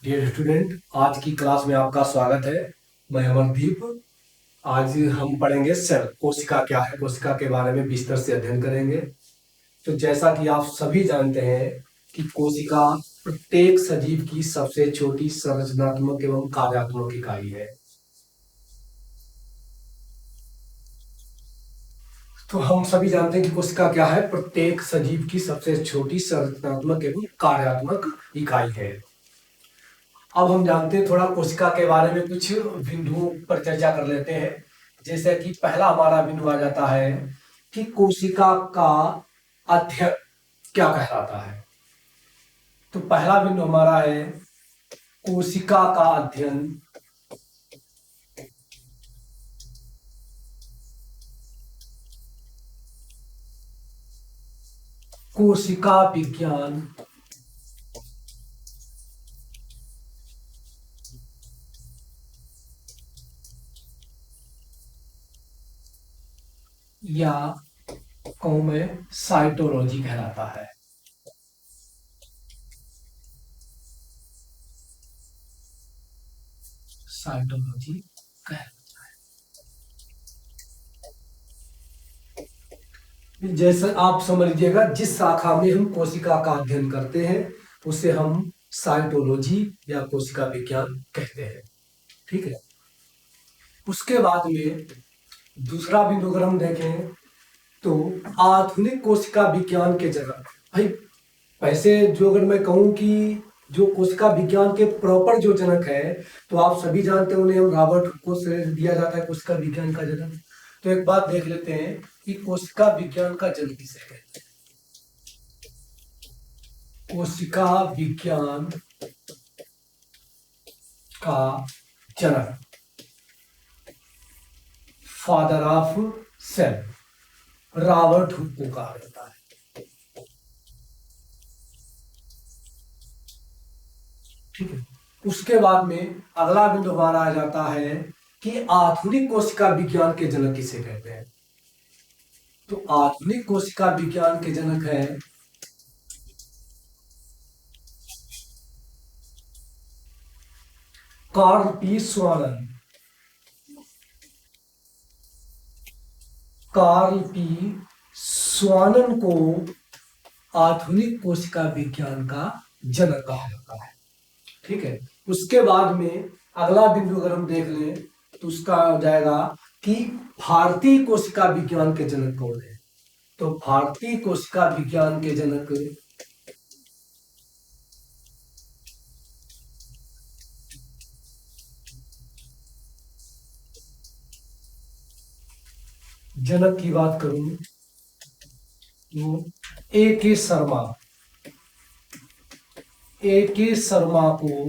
Dear student, आज की class में आपका स्वागत है। मैं अमरदीप। आज हम पढ़ेंगे सेल। कोशिका क्या है, कोशिका के बारे में विस्तार से अध्ययन करेंगे। तो जैसा कि आप सभी जानते हैं कि कोशिका प्रत्येक सजीव की सबसे छोटी संरचनात्मक एवं कार्यात्मक इकाई है। तो हम सभी जानते हैं कि कोशिका क्या है, प्रत्येक सजीव की सबसे छोटी संरचनात्मक एवं कार्यात्मक इकाई है। अब हम जानते हैं थोड़ा कोशिका के बारे में, कुछ बिंदुओं पर चर्चा कर लेते हैं। जैसे कि पहला हमारा बिंदु आ जाता है कि कोशिका का अध्ययन क्या कहलाता है। तो पहला बिंदु हमारा है कोशिका का अध्ययन कोशिका विज्ञान या कहूं मैं साइटोलॉजी कहलाता है। साइटोलॉजी कहलाता है। जैसे आप समझ लीजिएगा, जिस शाखा में हम कोशिका का अध्ययन करते हैं उसे हम साइटोलॉजी या कोशिका विज्ञान कहते हैं। ठीक है। उसके बाद में दूसरा बिंदु अगर हम देखें तो आधुनिक कोशिका विज्ञान के जनक भाई, वैसे जो अगर मैं कहूं कि जो कोशिका विज्ञान के प्रॉपर जो जनक है, तो आप सभी जानते हैं उन्हें हम रॉबर्ट हुक को श्रेय दिया जाता है कोशिका विज्ञान का जनक। तो एक बात देख लेते हैं कि कोशिका विज्ञान का जनक किसे कहते हैं। कोशिका विज्ञान का जनक, father of cell, Robert Hooke को कहा जाता है। ठीक है। उसके बाद में अगला बिंदु हमारा आ जाता है कि आधुनिक कोशिका विज्ञान के जनक किसे कहते हैं। तो आधुनिक कोशिका विज्ञान के जनक है कार्ल पी स्वानन। कार्ल पी स्वानन को आधुनिक कोशिका विज्ञान का जनक कहा जाता है। ठीक है। उसके बाद में अगला बिंदु अगर हम देख लें तो उसका हो जाएगा कि भारतीय कोशिका विज्ञान के जनक कौन है। तो भारतीय कोशिका विज्ञान के जनक जनक की बात करूं तो A.K. शर्मा। A.K. शर्मा को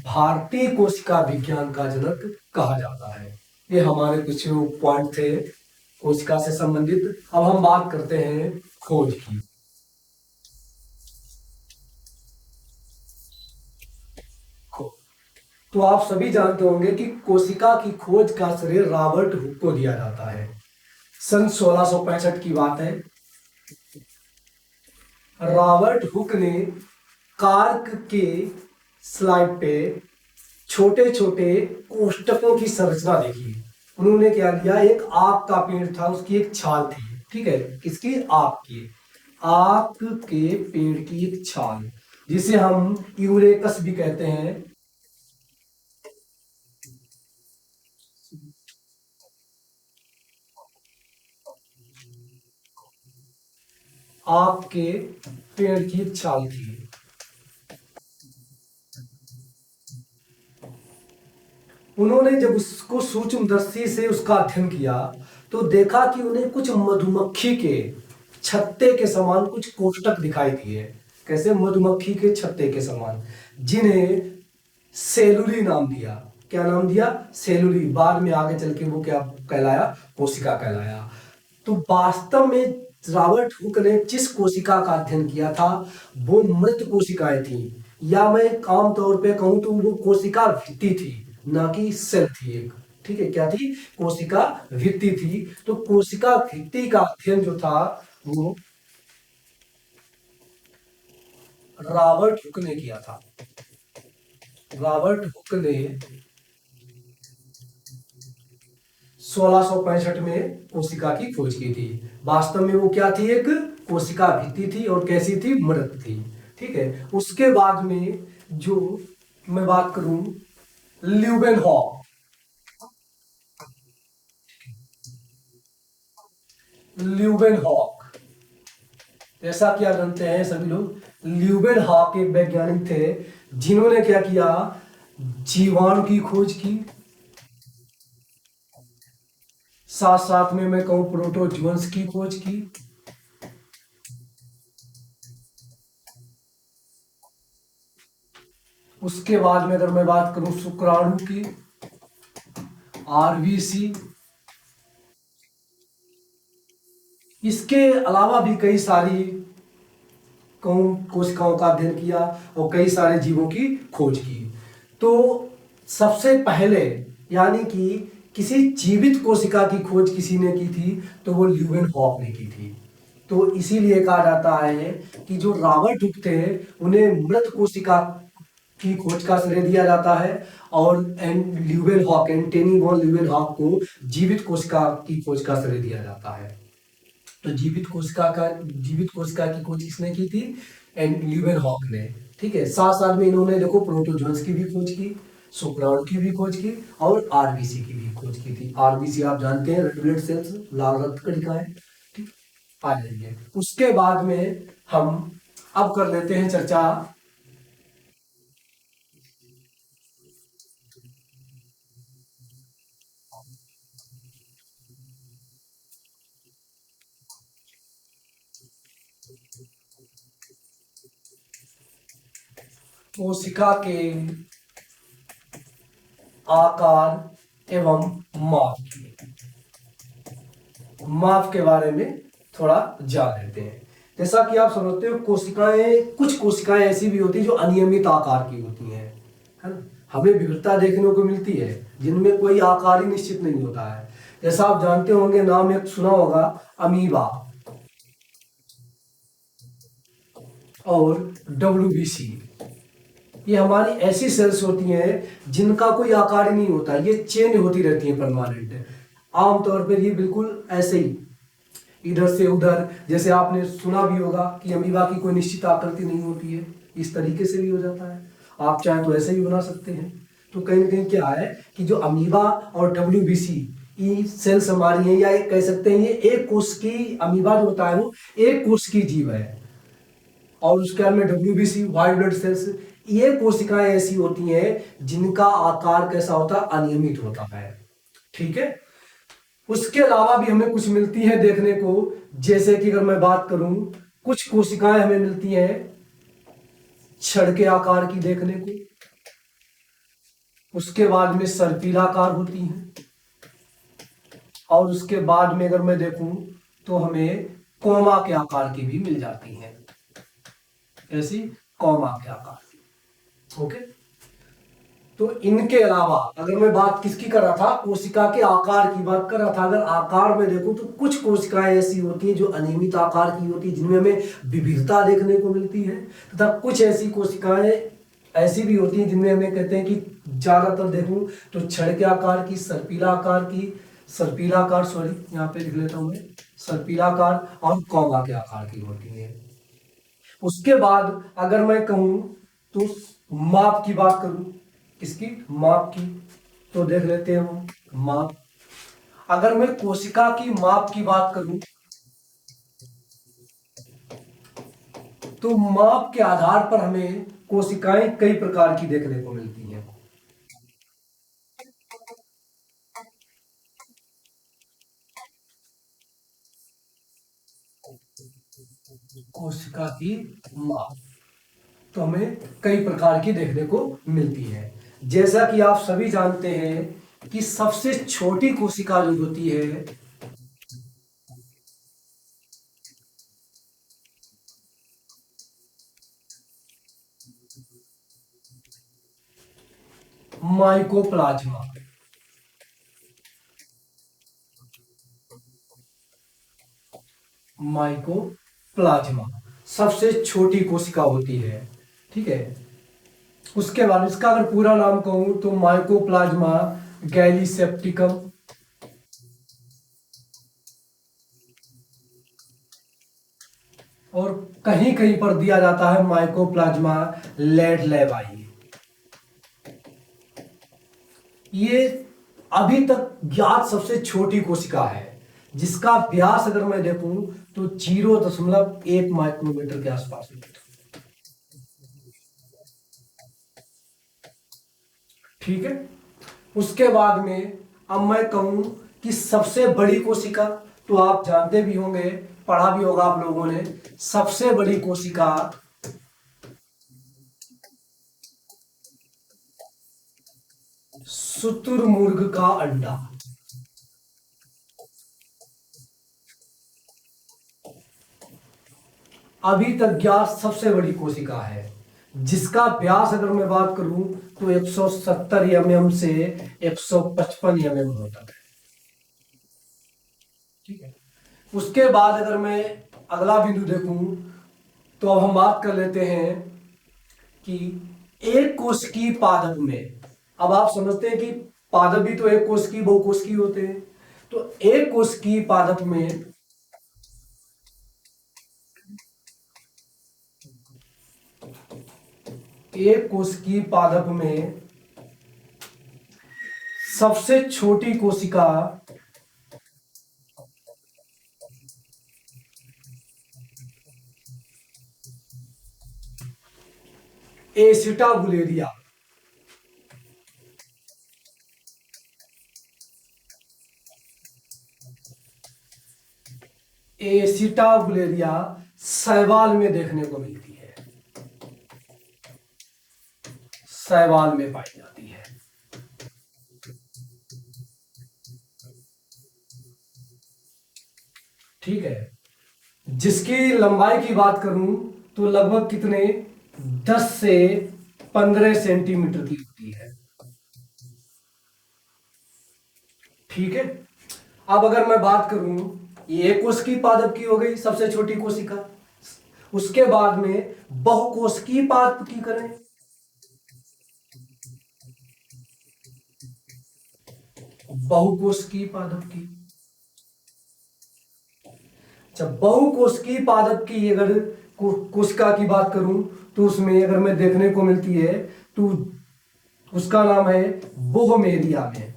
भारतीय कोशिका विज्ञान का जनक कहा जाता है। ये हमारे कुछ पॉइंट थे कोशिका से संबंधित। अब हम बात करते हैं खोज की। तो आप सभी जानते होंगे कि कोशिका की खोज का श्रेय रॉबर्ट हुक को दिया जाता है। सन 1665 की बात है। रॉबर्ट हुक ने कार्क के स्लाइड पे छोटे छोटे कोष्टकों की संरचना देखी। उन्होंने क्या किया, एक आक का पेड़ था, उसकी एक छाल थी। ठीक है, किसकी? आक के पेड़ की एक छाल, जिसे हम यूरेकस भी कहते हैं। आक के पेड़ की एक छाल थी। उन्होंने जब उसको सूक्ष्मदर्शी से उसका अध्ययन किया तो देखा कि उन्हें कुछ मधुमक्खी के छत्ते के समान कुछ कोष्टक दिखाई दिए। कैसे? मधुमक्खी के छत्ते के समान, जिन्हें सेलुली नाम दिया। क्या नाम दिया? सेलुली। बाद में आगे चल के वो क्या कहलाया? कोशिका कहलाया। तो वास्तव में रॉबर्ट हुक ने जिस कोशिका का अध्ययन किया था वो मृत कोशिकाएं थी, या मैं आम तौर पे कहूं तो वो कोशिका भित्ति थी, ना कि सेल थी एक। ठीक है, क्या थी? कोशिका भित्ति थी। तो कोशिका भित्ति का अध्ययन जो था वो रॉबर्ट हुक ने किया था। रॉबर्ट हुक ने 1665 में कोशिका की खोज की थी। वास्तव में वो क्या थी, एक कोशिका भित्ति थी और कैसी थी, मृत थी। ठीक है। उसके बाद में जो मैं बात करूं, ल्यूवेनहॉक। ल्यूवेनहॉक, ऐसा क्या जानते हैं सभी लोग, ल्यूवेनहॉक एक वैज्ञानिक थे जिन्होंने क्या किया, जीवाणु की खोज की। साथ साथ में मैं कहूं प्रोटोजुअन्स की खोज की। उसके बाद में अगर मैं बात करूं शुक्राणु की, आरबीसी। इसके अलावा भी कई सारी कोशिकाओं का अध्ययन किया और कई सारे जीवों की खोज की। तो सबसे पहले यानी कि किसी जीवित कोशिका की खोज किसी ने की थी तो वो ल्यूवेनहॉक ने की थी। तो इसीलिए कहा जाता है कि जो रॉबर्ट हुक थे उन्हें मृत कोशिका की खोज का श्रेय दिया जाता है, और ल्यूवेनहॉक, एंटनी वॉन ल्यूवेनहॉक को जीवित कोशिका की खोज का श्रेय दिया जाता है। तो जीवित कोशिका की खोज किसने की थी, ल्यूवेनहॉक ने। ठीक है। साथ साथ में इन्होंने देखो प्रोटोजोन्स की भी खोज की, शुक्राणु की भी खोज की और आरबीसी की भी खोज की थी। आरबीसी आप जानते हैं, रेड ब्लड सेल्स, लाल रक्त कणिका है। ठीक, आ जाएंगे उसके बाद में। हम अब कर लेते हैं चर्चा कोशिका के आकार एवं माप की। माप के बारे में थोड़ा जान लेते हैं। जैसा कि आप समझते हो, कोशिकाएं, कुछ कोशिकाएं ऐसी भी होती हैं जो अनियमित आकार की होती हैं, है ना। हमें विविधता देखने को मिलती है जिनमें कोई आकार ही निश्चित नहीं होता है। जैसा आप जानते होंगे, नाम एक सुना होगा, अमीबा और डब्ल्यूबीसी। ये हमारी ऐसी सेल्स होती हैं जिनका कोई आकार ही नहीं होता, ये चेंज होती रहती है परमानेंट। आमतौर पर ये बिल्कुल ऐसे ही इधर से उधर, जैसे आपने सुना भी होगा कि अमीबा की कोई निश्चित आकृति नहीं होती है, इस तरीके से भी हो जाता है। आप चाहे तो ऐसे भी बना सकते हैं। तो कहीं ना कहीं क्या है कि जो अमीबा और डब्ल्यूबीसी ये सेल्स हमारी हैं, या एक कह सकते हैं ये एक कोष की, अमीबा जो होता है वो एक कोष की जीव है, और उसके बाद में डब्ल्यूबीसी, व्हाइट ब्लड सेल्स, ये कोशिकाएं ऐसी होती हैं जिनका आकार कैसा होता है, अनियमित होता है। ठीक है। उसके अलावा भी हमें कुछ मिलती है देखने को, जैसे कि अगर मैं बात करूं, कुछ कोशिकाएं हमें मिलती हैं छड़ के आकार की देखने को। उसके बाद में सर्पिलाकार होती हैं, और उसके बाद में अगर मैं देखूं तो हमें कोमा के आकार की भी मिल जाती हैं, ऐसी कोमा के आकार की। ओके। तो इनके अलावा अगर मैं बात किसकी कर रहा था, कोशिका के आकार की बात कर रहा था। अगर आकार में देखूं तो कुछ कोशिकाएं ऐसी होती हैं जो अनियमित आकार की होती है, जिनमें हमें विविधता देखने को मिलती है, तथा कुछ ऐसी कोशिकाएं ऐसी भी होती हैं जिनमें हमें कहते हैं कि ज्यादातर देखूं तो छड़ के आकार की, सर्पिला आकार की, सर्पिलाकार, सॉरी यहाँ पे लिख लेता हूं मैं, सर्पिलाकार और कौवा के आकार की होती है। उसके बाद अगर मैं कहूं तो माप की बात करूं, किसकी, माप की, तो देख लेते हैं हम माप। अगर मैं कोशिका की माप की बात करूं तो माप के आधार पर हमें कोशिकाएं कई प्रकार की देखने को मिलती हैं। कोशिका की माप तो हमें कई प्रकार की देखने को मिलती है। जैसा कि आप सभी जानते हैं कि सबसे छोटी कोशिका जो होती है, माइकोप्लाज्मा। माइकोप्लाज्मा सबसे छोटी कोशिका होती है। ठीक है। उसके बाद इसका अगर पूरा नाम कहूं तो माइकोप्लाज्मा गैलीसेप्टिकम, और कहीं कहीं पर दिया जाता है माइकोप्लाज्मा लेडलेबाई। ये अभी तक ज्ञात सबसे छोटी कोशिका है, जिसका व्यास अगर मैं देखूं तो 0.1 माइक्रोमीटर के आसपास है। ठीक है। उसके बाद में अब मैं कहूं कि सबसे बड़ी कोशिका, तो आप जानते भी होंगे, पढ़ा भी होगा आप लोगों ने, सबसे बड़ी कोशिका शुतुरमुर्ग का अंडा। अभी तक ज्ञात सबसे बड़ी कोशिका है, जिसका व्यास अगर मैं बात करूं तो 170 mm से 155 mm होता है। ठीक है। उसके बाद अगर मैं अगला बिंदु देखूं तो अब हम बात कर लेते हैं कि एक कोशिकीय पादप में, अब आप समझते हैं कि पादप भी तो एक कोशिकीय बहुकोशिकीय होते हैं, तो एक कोशिकीय पादप में एक कोशिकीय पादप में सबसे छोटी कोशिका एसिटाबुलेरिया, एसिटाबुलेरिया शैवाल में देखने को मिलती है, शैवाल में पाई जाती है। ठीक है। जिसकी लंबाई की बात करूं तो लगभग कितने 10 से 15 सेंटीमीटर की होती है। ठीक है। अब अगर मैं बात करूं, ये कोशिकीय पादप की हो गई सबसे छोटी कोशिका। उसके बाद में बहुकोशिकीय पादप की करें, बहुकोशिकीय पादप की। अच्छा, बहुकोशिकीय पादप की अगर कोशिका की बात करूं तो उसमें अगर मैं देखने को मिलती है तो उसका नाम है बोहमेरिया में,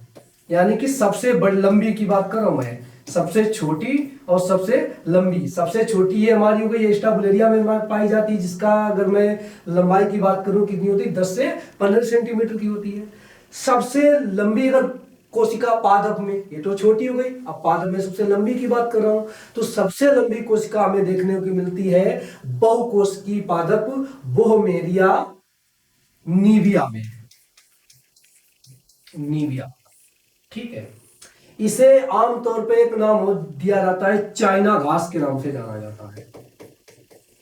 यानी कि सबसे बड़ी लंबी की बात कर रहा हूं मैं, सबसे छोटी और सबसे लंबी। सबसे छोटी ये हमारी हो गई एस्टाबुलेरिया में पाई जाती है, जिसका अगर मैं लंबाई की बात करूं कितनी होती है 10 से 15 सेंटीमीटर की होती है। सबसे लंबी अगर कोशिका पादप में, ये तो छोटी हो गई, अब पादप में सबसे लंबी की बात कर रहा हूं, तो सबसे लंबी कोशिका हमें देखने को मिलती है बहुकोशिकीय पादप बोहमेरिया नीविया में, नीविया। ठीक है। इसे आमतौर पे एक नाम दिया जाता है, चाइना घास के नाम से जाना जाता है,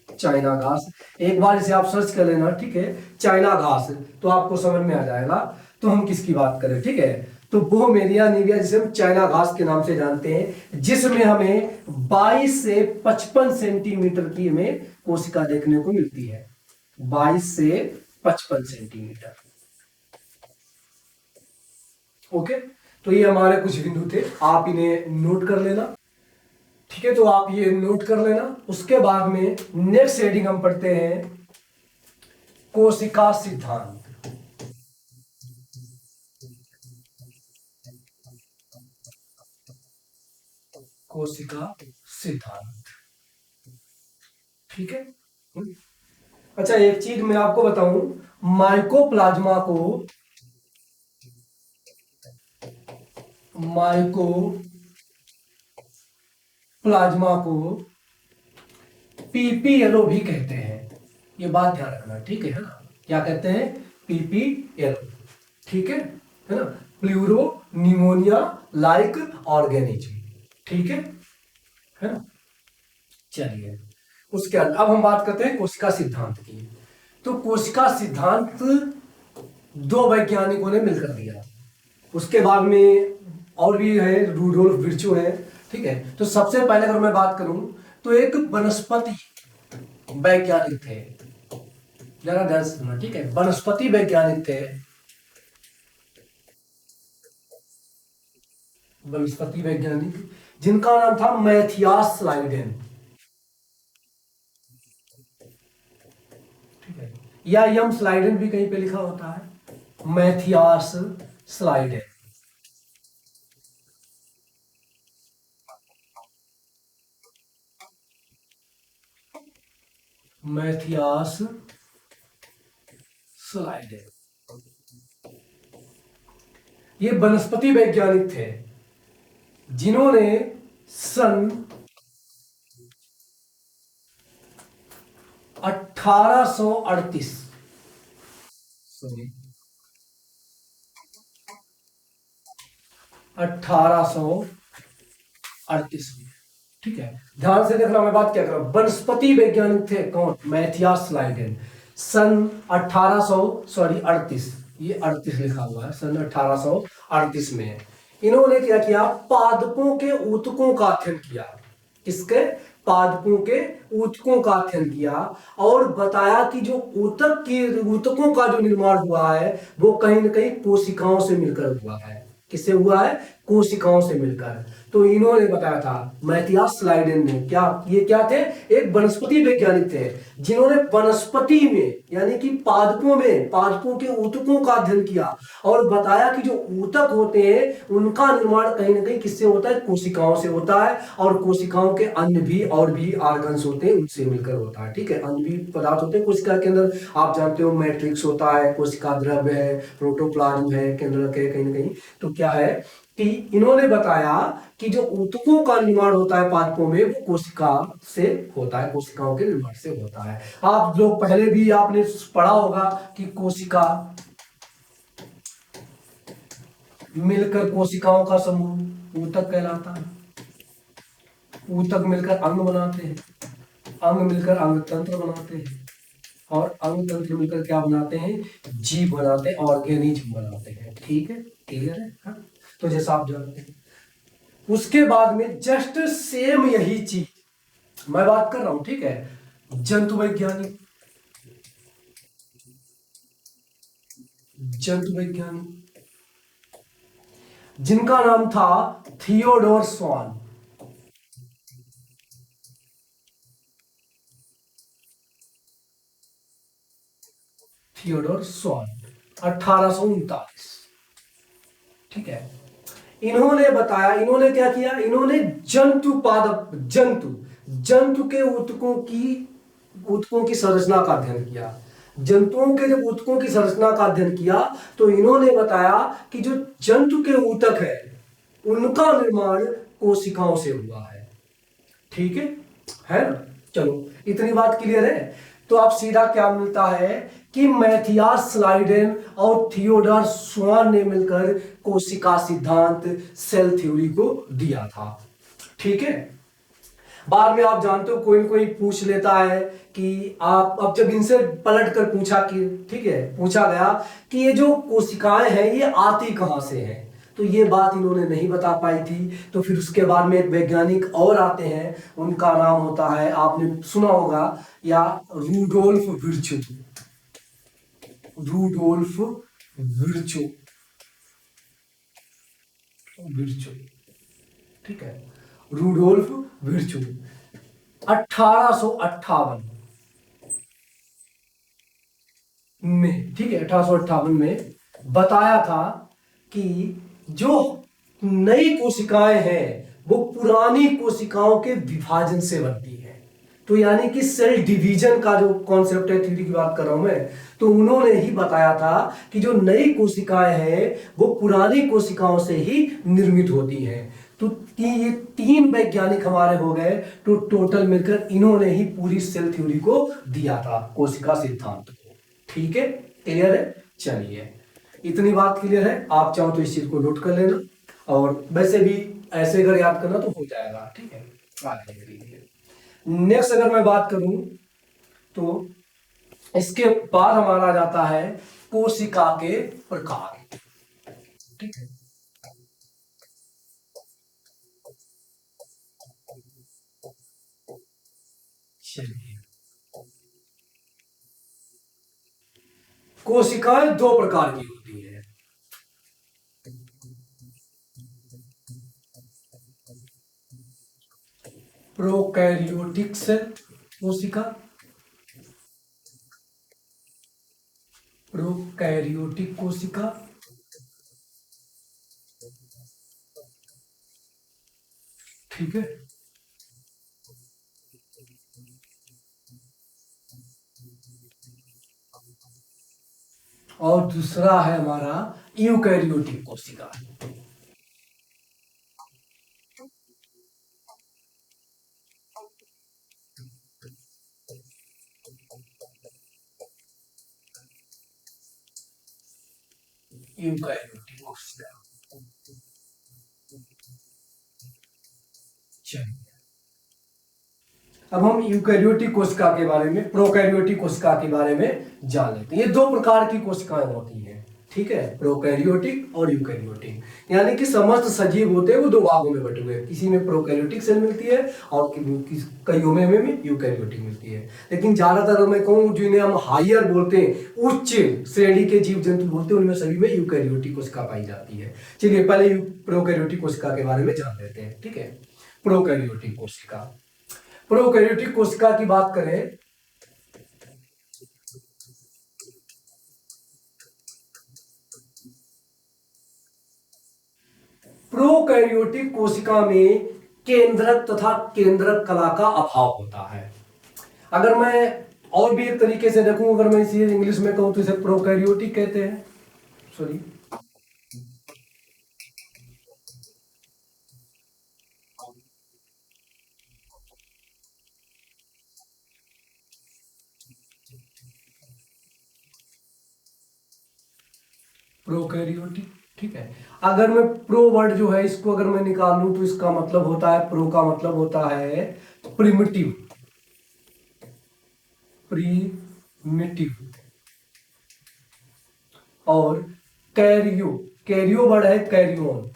चाइना घास। एक बार इसे आप सर्च कर लेना, ठीक है, चाइना घास, तो आपको समझ में आ जाएगा तो हम किसकी बात करें। ठीक है। तो बोहमेरिया नीविया, जिसे हम चाइना घास के नाम से जानते हैं, जिसमें हमें 22 से 55 सेंटीमीटर की हमें कोशिका देखने को मिलती है, 22 से 55 सेंटीमीटर। ओके। तो ये हमारे कुछ बिंदु थे, आप इन्हें नोट कर लेना। ठीक है, तो आप ये नोट कर लेना। उसके बाद में नेक्स्ट हेडिंग हम पढ़ते हैं कोशिका सिद्धांत। कोशिका सिद्धांत। ठीक है। अच्छा, एक चीज मैं आपको बताऊं, माइकोप्लाज्मा को माइकोप्लाज्मा को पीपीएलओ भी कहते हैं, ये बात ध्यान रखना। ठीक है ना, क्या कहते हैं, पीपीएलओ। ठीक है ना, प्लूरो निमोनिया लाइक ऑर्गेनिज्म। ठीक है ना। चलिए, उसके बाद अब हम बात करते हैं कोशिका सिद्धांत की। तो कोशिका सिद्धांत दो वैज्ञानिकों ने मिलकर दिया, उसके बाद में और भी है, रूडोल्फ विर्चो है। ठीक है। तो सबसे पहले अगर मैं बात करूं तो एक वनस्पति वैज्ञानिक थे, जरा ध्यान से सुनना, ठीक है। वनस्पति वैज्ञानिक थे, वनस्पति वैज्ञानिक, जिनका नाम था मैथियास स्लाइडेन, ठीक है। या यम स्लाइडेन भी कहीं पे लिखा होता है, मैथियास स्लाइडेन, मैथियास स्लाइडेन। ये वनस्पति वैज्ञानिक थे जिन्होंने सन 1838, सॉरी 1838 में, ठीक है। ध्यान से देखना, मैं बात क्या कर रहा हूं। वनस्पति वैज्ञानिक थे कौन? Matthias Schleiden. सन 1800, सॉरी 38, ये 38 लिखा हुआ है, सन 1838 में इन्होंने क्या किया? पादपों के ऊतकों का अध्ययन किया। किसके? पादपों के ऊतकों का अध्ययन किया, और बताया कि जो ऊतकों का जो निर्माण हुआ है वो कहीं ना कहीं कोशिकाओं से मिलकर हुआ है। किससे हुआ है? कोशिकाओं से मिलकर। तो इन्होंने बताया था, मैथियास स्लाइडेन ने, क्या ये क्या थे? एक वनस्पति वैज्ञानिक थे जिन्होंने वनस्पति में यानी कि पादपों में पादपों के ऊतकों का अध्ययन किया, और बताया कि जो ऊतक होते हैं उनका निर्माण कहीं ना कहीं किससे होता है? कोशिकाओं से होता है। और कोशिकाओं के अन्य भी और भी ऑर्गन्स होते हैं, उनसे मिलकर होता है, ठीक है। अन्य भी पदार्थ होते हैं कोशिका के अंदर, आप जानते हो मैट्रिक्स होता है, कोशिका द्रव्य है, प्रोटोप्लाज्म है, केंद्रक है कहीं ना कहीं। तो क्या है कि इन्होंने बताया कि जो ऊतकों का निर्माण होता है पादपों में वो कोशिका से होता है, कोशिकाओं के निर्माण से होता है। आप लोग पहले भी आपने पढ़ा होगा कि कोशिका मिलकर कोशिकाओं का समूह ऊतक कहलाता है, ऊतक मिलकर अंग बनाते हैं, अंग मिलकर अंग तंत्र बनाते हैं, और अंग तंत्र मिलकर क्या बनाते हैं? जीव बनाते हैं, ऑर्गेनिज्म बनाते हैं, ठीक है। क्लियर है? हाँ? तो जैसा आप जानते हैं, उसके बाद में जस्ट सेम यही चीज मैं बात कर रहा हूं, ठीक है। जंतु वैज्ञानिक, जंतु वैज्ञानिक जिनका नाम था थियोडोर स्वान, थियोडोर स्वान 1839, ठीक है। इन्होंने बताया, इन्होंने क्या किया? इन्होंने जंतु जंतु के ऊतकों की संरचना का अध्ययन किया। जंतुओं के जब ऊतकों की संरचना का अध्ययन किया तो इन्होंने बताया कि जो जंतु के ऊतक है उनका निर्माण कोशिकाओं से हुआ है, ठीक है ना? चलो, इतनी बात क्लियर है। तो आप सीधा क्या मिलता है कि मैथियास स्लाइडेन और थियोडोर स्वान ने मिलकर कोशिका सिद्धांत, सेल थ्योरी को दिया था, ठीक है। बाद में आप जानते हो कोई न कोई पूछ लेता है कि आप, अब जब इनसे पलट कर पूछा कि, ठीक है, पूछा गया कि ये जो कोशिकाएं हैं ये आती कहां से हैं, तो ये बात इन्होंने नहीं बता पाई थी। तो फिर उसके बाद में एक वैज्ञानिक और आते हैं, उनका नाम होता है, आपने सुना होगा, या Rudolph Virchow, Rudolph Virchow, Virchow, ठीक है, रूडोल्फ विर्चो 1858 में, ठीक है, 1858 में बताया था कि जो नई कोशिकाएं हैं वो पुरानी कोशिकाओं के विभाजन से बनती है। तो यानी कि सेल डिवीजन का जो कॉन्सेप्ट है, थ्योरी की बात कर रहा हूं मैं, तो उन्होंने ही बताया था कि जो नई कोशिकाएं हैं वो पुरानी कोशिकाओं से ही निर्मित होती हैं। तो ये तीन वैज्ञानिक हमारे हो गए, तो टोटल मिलकर इन्होंने ही पूरी सेल थ्योरी को दिया था, कोशिका सिद्धांत को, ठीक है। क्लियर है? चलिए, इतनी बात क्लियर है। आप चाहो तो इस चीज को नोट कर लेना, और वैसे भी ऐसे अगर याद करना तो हो जाएगा, ठीक है। आगे के लिए नेक्स्ट अगर मैं बात करूं तो इसके बाद हमारा आ जाता है कोशिका के प्रकार, ठीक है। चलिए, कोशिकाएं दो प्रकार की होती है। प्रोकैरियोटिक सेल कोशिका, प्रोकैरियोटिक कोशिका, ठीक है। और दूसरा है हमारा यूकैरियोटिक कोशिका। यूकैरियोटिक कोशिका। चलिए, अब हम यूकैरियोटिक कोशिका के बारे में, प्रोकैरियोटिक कोशिका के बारे में जान लेते हैं। ये दो प्रकार की कोशिकाएं होती हैं, ठीक है, प्रोकैरियोटिक और यूकैरियोटिक। यानी कि समस्त सजीव होते हैं वो दो भागों में बटे हुए हैं, किसी में प्रोकैरियोटिक सेल मिलती है और कईयों में हमें यूकैरियोटिक मिलती है। लेकिन ज्यादातर मैं कहूँ जिन्हें हम हायर बोलते हैं, उच्च श्रेणी के जीव जंतु बोलते हैं, उनमें सभी में यूकैरियोटिक कोशिका पाई जाती है। चलिए पहले प्रोकैरियोटिक कोशिका के बारे में जान लेते हैं, ठीक है। प्रोकैरियोटिक कोशिका, प्रोकैरियोटिक कोशिका की बात करें, प्रोकैरियोटिक कोशिका में केंद्रक तथा केंद्रक कला का अभाव होता है। अगर मैं और भी एक तरीके से देखूं, अगर मैं इसे इंग्लिश में कहूं तो इसे प्रोकैरियोटिक कहते हैं, सॉरी। प्रोकैरियोटिक, ठीक है। अगर मैं प्रो वर्ड जो है इसको अगर मैं निकालूं तो इसका मतलब होता है, प्रो का मतलब होता है प्रिमिटिव, प्रीमिटिव। और कैरियो, कैरियो वर्ड है कैरियोन,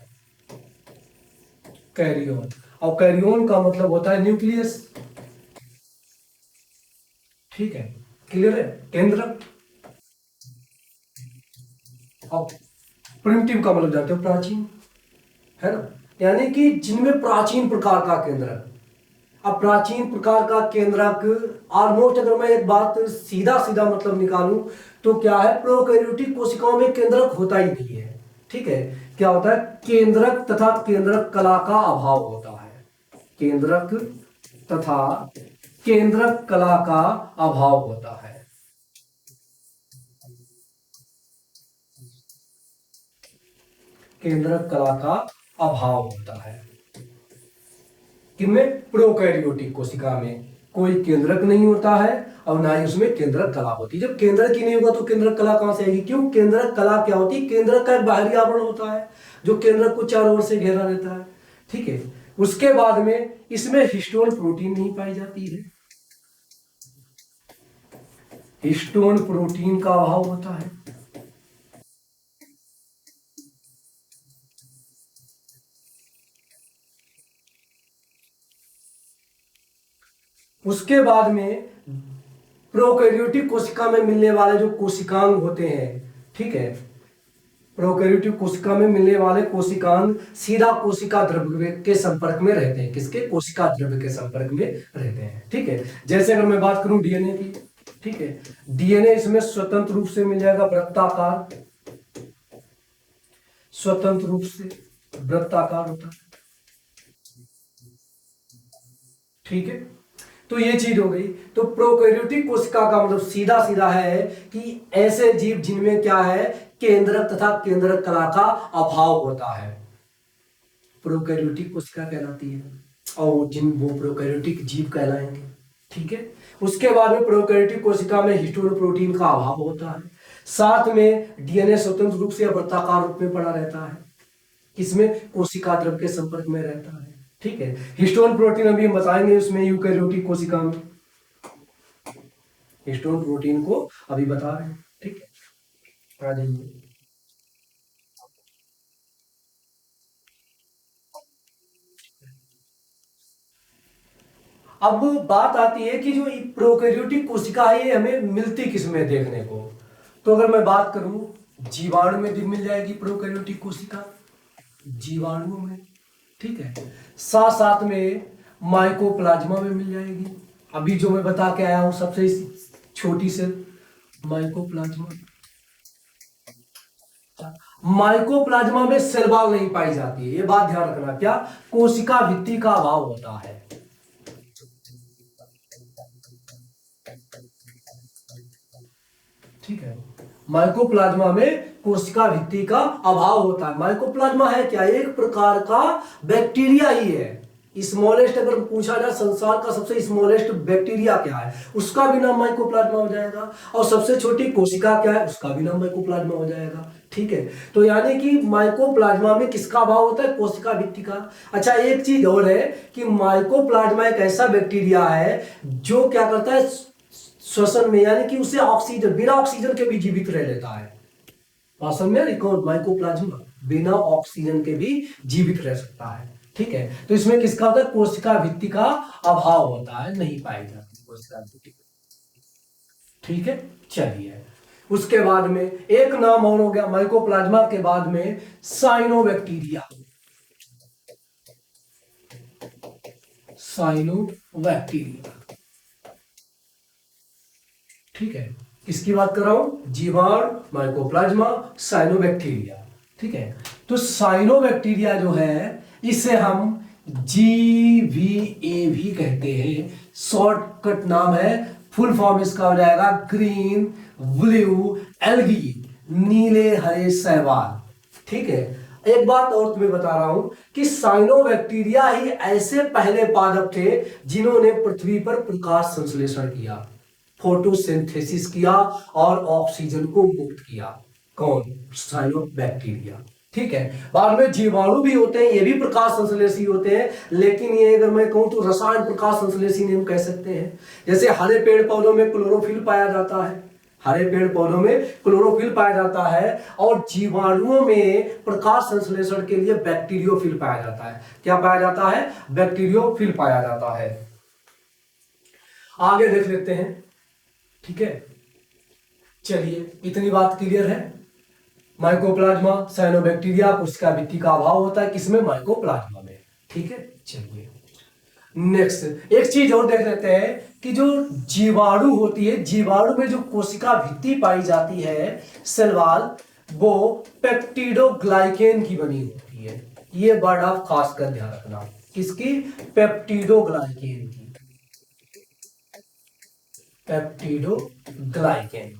कैरियोन। और कैरियोन का मतलब होता है न्यूक्लियस, ठीक है, क्लियर है, केंद्र। और प्रिमिटिव का मतलब जानते हो, प्राचीन, है ना। यानी कि जिनमें प्राचीन प्रकार का केंद्रक। अब प्राचीन प्रकार का केंद्रक ऑलमोस्ट, अगर मैं एक बात सीधा सीधा मतलब निकालूं तो क्या है, प्रोकैरियोटिक कोशिकाओं में केंद्रक होता ही नहीं है, ठीक है। क्या होता है, केंद्रक तथा केंद्रक कला का अभाव होता है, केंद्रक तथा केंद्रक कला का अभाव होता है। केंद्रक कला का अभाव होता है किनमें, प्रोकैरियोटिक कोशिका में कोई केंद्रक नहीं होता है और ना ही उसमें केंद्रक कला होती है। जब केंद्रक ही नहीं होगा तो केंद्रक कला कहां से आएगी, क्यों, केंद्रक कला क्या होती है, केंद्रक का एक बाहरी आवरण होता है जो केंद्रक को चारों ओर से घेरा रहता है, ठीक है। उसके बाद में इसमें हिस्टोन प्रोटीन नहीं पाई जाती है, हिस्टोन प्रोटीन का अभाव होता है। उसके बाद में प्रोकैरियोटिक कोशिका में मिलने वाले जो कोशिकांग होते हैं, ठीक है, प्रोकैरियोटिक कोशिका में मिलने वाले कोशिकांग सीधा कोशिका द्रव्य के संपर्क में रहते हैं, किसके, कोशिका द्रव्य के संपर्क में रहते हैं, ठीक है। जैसे अगर मैं बात करूं डीएनए की, ठीक है, डीएनए इसमें स्वतंत्र रूप से मिल जाएगा, वृत्ताकार, स्वतंत्र रूप से वृत्ताकार होता है, ठीक है। तो ये चीज हो गई। तो प्रोकैरियोटिक कोशिका का मतलब सीधा सीधा है कि ऐसे जीव जिनमें क्या है, केंद्रक तथा केंद्रक कला का अभाव होता है, प्रोकैरियोटिक कोशिका कहलाती है। और जिन वो प्रोकैरियोटिक जीव कहलाएंगे, ठीक है। उसके बाद में प्रोकैरियोटिक कोशिका में हिस्टोन प्रोटीन का अभाव होता है, साथ में डीएनए स्वतंत्र रूप से वृत्ताकार रूप में पड़ा रहता है, किसमें, कोशिका द्रव्य के संपर्क में रहता है, ठीक है। हिस्टोन प्रोटीन अभी हम बताएंगे उसमें यूकैरियोटिक कोशिका में, हिस्टोन प्रोटीन को अभी बता रहे हैं, ठीक है, आ जाइए। अब बात आती है कि जो प्रोकैरियोटिक कोशिका है ये हमें मिलती किसमें देखने को, तो अगर मैं बात करूं जीवाणु में भी मिल जाएगी प्रोकैरियोटिक कोशिका, जीवाणुओं में, ठीक है। साथ साथ में माइकोप्लाज्मा में मिल जाएगी। अभी जो मैं बता के आया हूं सबसे छोटी सेल माइकोप्लाज्मा। माइकोप्लाज्मा में सेल वॉल नहीं पाई जाती है, ये बात ध्यान रखना। क्या? कोशिका भित्ति का अभाव होता है। ठीक है, माइकोप्लाज्मा में कोशिका भित्ति का अभाव होता है। माइकोप्लाज्मा है क्या? एक प्रकार का बैक्टीरिया ही है। स्मॉलेस्ट अगर पूछा जाए संसार का सबसे स्मॉलेस्ट बैक्टीरिया क्या है, उसका भी नाम माइकोप्लाज्मा हो जाएगा। और सबसे छोटी कोशिका क्या है, उसका भी नाम माइकोप्लाज्मा हो जाएगा। ठीक है, तो यानी कि माइकोप्लाज्मा में किसका अभाव होता है? कोशिका भित्ति का। अच्छा, एक चीज और है कि माइकोप्लाज्मा एक ऐसा बैक्टीरिया है जो क्या करता है, श्वसन में, यानी कि उसे ऑक्सीजन, बिना ऑक्सीजन के भी जीवित रह लेता है। श्वसन में रिकॉर्ड माइकोप्लाज्मा बिना ऑक्सीजन के भी जीवित रह सकता है। ठीक है, तो इसमें किसका होता है? कोशिका भित्ति का अभाव होता है, नहीं पाई जाती कोशिका भित्ति। ठीक है, चलिए उसके बाद में एक नाम और हो गया माइकोप्लाज्मा के बाद में, साइनोबैक्टीरिया। साइनोबैक्टीरिया, ठीक है, किसकी बात कर रहा हूं? जीवाणु, माइकोप्लाज्मा, साइनोबैक्टीरिया। ठीक है, तो साइनोबैक्टीरिया जो है इसे हम GVA भी कहते हैं, शॉर्टकट नाम है। फुल फॉर्म इसका हो जाएगा ग्रीन ब्लू एल्गी, नीले हरे शैवाल। ठीक है, एक बात और तुम्हें बता रहा हूं कि साइनोबैक्टीरिया ही ऐसे पहले पादप थे जिन्होंने पृथ्वी पर प्रकाश संश्लेषण किया, फोटोसिंथेसिस किया और ऑक्सीजन को मुक्त किया। कौन? साइनोबैक्टीरिया। ठीक है, बाद में जीवाणु भी होते हैं, ये भी प्रकाश संश्लेषी होते हैं, लेकिन ये अगर मैं कहूं तो रसायन प्रकाश संश्लेषी नहीं हम कह सकते हैं। जैसे हरे पेड़ पौधों में क्लोरोफिल पाया जाता है, हरे पेड़ पौधों में क्लोरोफिल पाया जाता है, और जीवाणुओं में प्रकाश संश्लेषण के लिए बैक्टीरियोफिल पाया जाता है। क्या पाया जाता है? बैक्टीरियोफिल पाया जाता है। आगे देख लेते हैं। ठीक है, चलिए इतनी बात क्लियर है। माइकोप्लाज्मा, साइनोबैक्टीरिया, कोशिका भित्ति का अभाव होता है किसमें? माइकोप्लाज्मा में। ठीक है, चलिए नेक्स्ट एक चीज और देख लेते हैं कि जो जीवाणु होती है, जीवाणु में जो कोशिका भित्ति पाई जाती है सेल वॉल, वो पेप्टिडोग्लाइकेन की बनी होती है। ये वर्ड आप खास कर ध्यान रखना, किसकी? पेप्टिडोग्लाइकेन की, पेप्टिडोग्लाइकेन,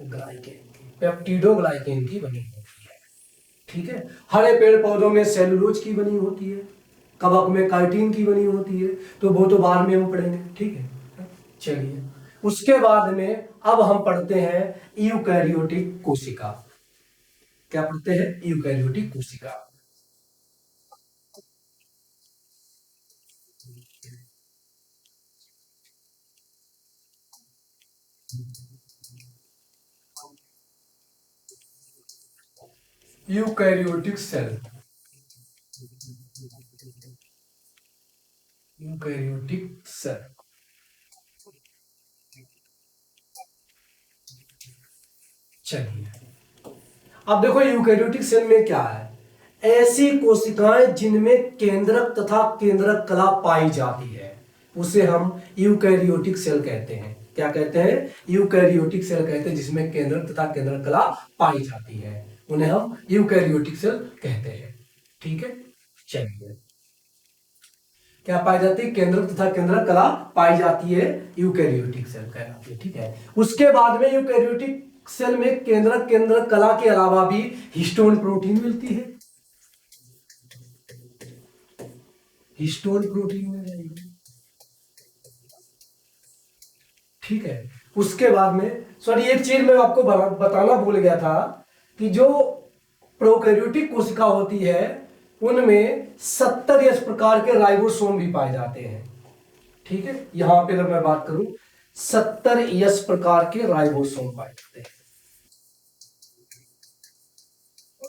ग्लाइकेन, पेप्टिडोग्लाइकेन की बनी होती है। ठीक है, हरे पेड़ पौधों में सेलुलोज की बनी होती है, कवक में काइटिन की बनी होती है, तो वो तो बाद में हम पढ़ेंगे। ठीक है, चलिए उसके बाद में अब हम पढ़ते हैं यूकैरियोटिक कोशिका। क्या पढ़ते हैं? यूकैरियोटिक कोशिका। Eukaryotic cell, eukaryotic cell. चलिए अब देखो यूकैरियोटिक सेल में क्या है, ऐसी कोशिकाएं जिनमें केंद्रक तथा केंद्रक कला पाई जाती है उसे हम यूकैरियोटिक सेल कहते हैं। क्या कहते हैं? यूकैरियोटिक सेल कहते हैं, जिसमें केंद्रक तथा केंद्रक कला पाई जाती है, उन्हें हम यूकैरियोटिक सेल कहते हैं। ठीक है, चलिए क्या पाई जाती है? केंद्रक तथा केंद्रक कला पाई जाती है, यूकैरियोटिक सेल कहलाती है। ठीक है, उसके बाद में यूकैरियोटिक सेल में केंद्रक केंद्रक कला के अलावा भी हिस्टोन प्रोटीन मिलती है, हिस्टोन प्रोटीन मिल जाएगी। ठीक है, उसके बाद में सॉरी एक चीज मैं आपको बताना भूल गया था कि जो प्रोकैरियोटिक कोशिका होती है उनमें 70 इस प्रकार के राइबोसोम भी पाए जाते हैं। ठीक है, यहां पे अगर मैं बात करूं 70 इस प्रकार के राइबोसोम पाए जाते हैं,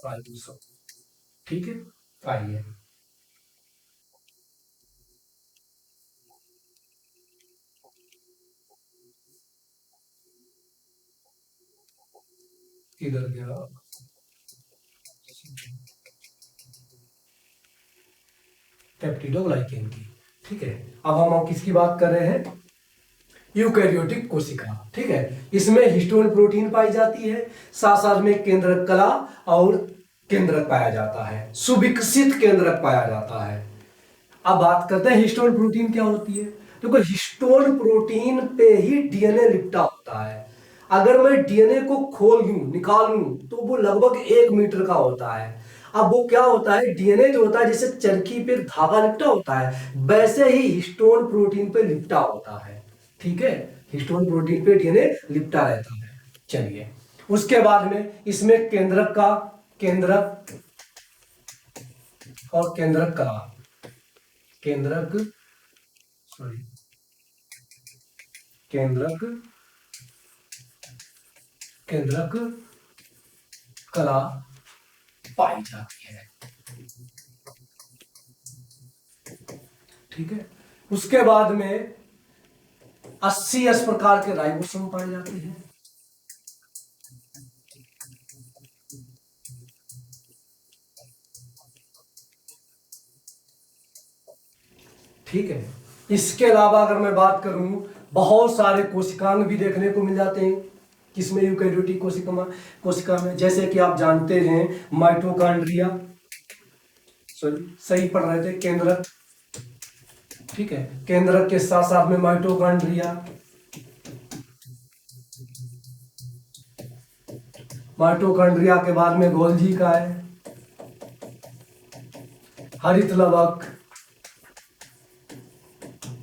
राइबोसोम। ठीक है, आइए किधर गया? पेप्टिडोग्लाइकेन की। ठीक है, अब हम किसकी बात कर रहे हैं? यूकैरियोटिक कोशिका। ठीक है, इसमें हिस्टोन प्रोटीन पाई जाती है, साथ साथ में केंद्रक कला और केंद्रक पाया जाता है, सुविकसित केंद्रक पाया जाता है। अब बात करते हैं हिस्टोन प्रोटीन क्या होती है। देखो, हिस्टोन प्रोटीन पे ही डीएनए लिपटा होता है। अगर मैं डीएनए को खोल लूं, निकाल लूं, तो वो लगभग 1 मीटर का होता है। अब वो क्या होता है, डीएनए जो होता है जैसे चरखी पे धागा लिपटा होता है, वैसे ही हिस्टोन प्रोटीन पे लिपटा होता है। ठीक है, हिस्टोन प्रोटीन पे डीएनए लिपटा रहता है। चलिए, उसके बाद में इसमें केंद्रक और केंद्रक कला, केंद्रक सॉरी केंद्रक केंद्रक कला पाई जाती है। ठीक है, उसके बाद में 80 प्रकार के राइबोसोम पाए जाते हैं। ठीक है, इसके अलावा अगर मैं बात करूं, बहुत सारे कोशिकांग भी देखने को मिल जाते हैं किसमें, यूकैरियोटिक कोशिका में। जैसे कि आप जानते हैं माइटोकॉन्ड्रिया, सही पढ़ रहे थे, केंद्रक। ठीक है, केंद्रक के साथ साथ में माइटोकॉन्ड्रिया, माइटोकॉन्ड्रिया के बाद में गोल्जी का है, हरित लवक।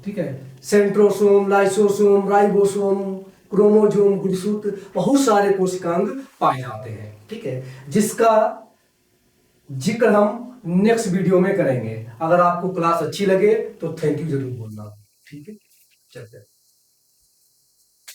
ठीक है, सेंट्रोसोम, लाइसोसोम, राइबोसोम, क्रोमोसोम, गुणसूत्र, बहुत सारे कोशिकांग पाए जाते हैं। ठीक है, जिसका जिक्र हम नेक्स्ट वीडियो में करेंगे। अगर आपको क्लास अच्छी लगे तो थैंक यू जरूर बोलना। ठीक है, चलते हैं।